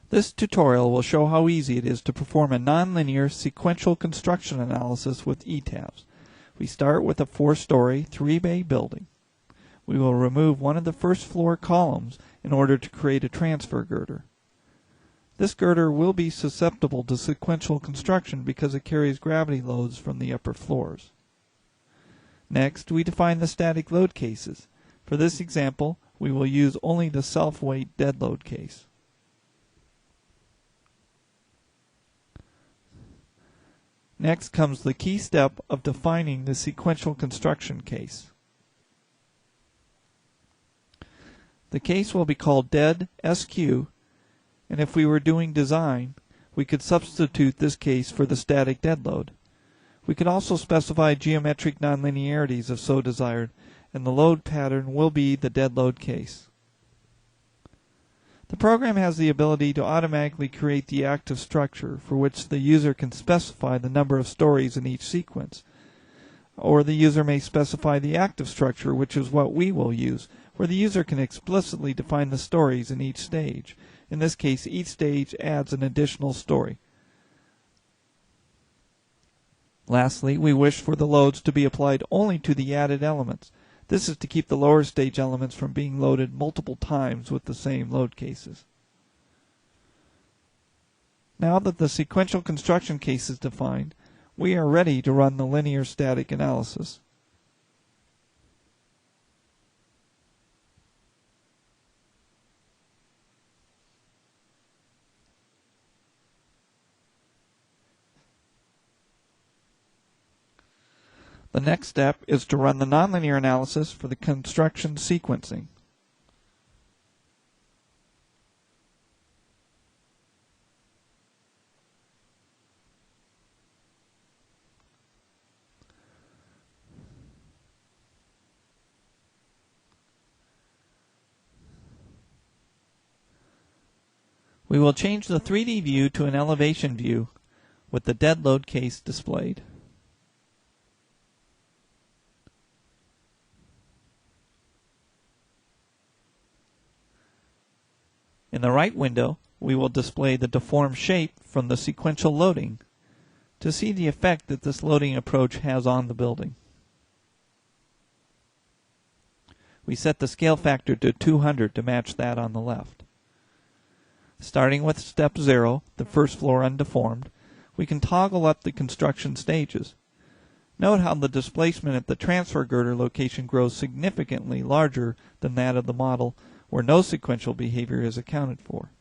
This tutorial will show how easy it is to perform a nonlinear sequential construction analysis with ETABS. We start with a 4-story, 3-bay building. We will remove one of the first floor columns in order to create a transfer girder. This girder will be susceptible to sequential construction because it carries gravity loads from the upper floors. Next, we define the static load cases. For this example, we will use only the self-weight dead load case. Next comes the key step of defining the sequential construction case. The case will be called dead SQ, and if we were doing design, we could substitute this case for the static dead load. We can also specify geometric nonlinearities if so desired, and the load pattern will be the dead load case. The program has the ability to automatically create the active structure, for which the user can specify the number of stories in each sequence. Or the user may specify the active structure, which is what we will use, where the user can explicitly define the stories in each stage. In this case, each stage adds an additional story. Lastly, we wish for the loads to be applied only to the added elements. This is to keep the lower stage elements from being loaded multiple times with the same load cases. Now that the sequential construction case is defined, we are ready to run the linear static analysis. The next step is to run the nonlinear analysis for the construction sequencing. We will change the 3D view to an elevation view with the dead load case displayed. In the right window, we will display the deformed shape from the sequential loading to see the effect that this loading approach has on the building. We set the scale factor to 200 to match that on the left. Starting with step 0, the first floor undeformed, we can toggle up the construction stages. Note how the displacement at the transfer girder location grows significantly larger than that of the model where no sequential behavior is accounted for.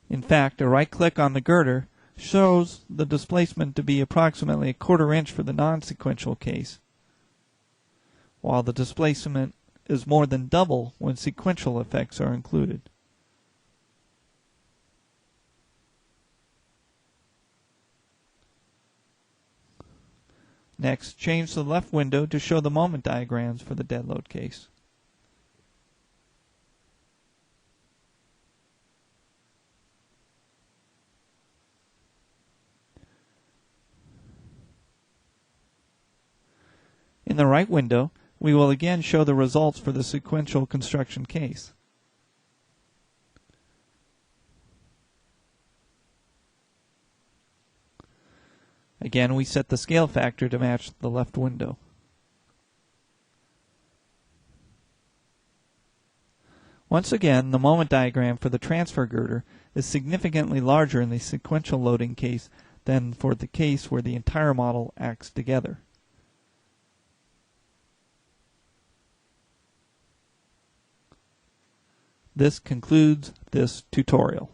In fact, a right click on the girder shows the displacement to be approximately 1/4 inch for the non-sequential case, while the displacement is more than double when sequential effects are included. Next, change the left window to show the moment diagrams for the dead load case. In the right window, we will again show the results for the sequential construction case. Again, we set the scale factor to match the left window. Once again, the moment diagram for the transfer girder is significantly larger in the sequential loading case than for the case where the entire model acts together. This concludes this tutorial.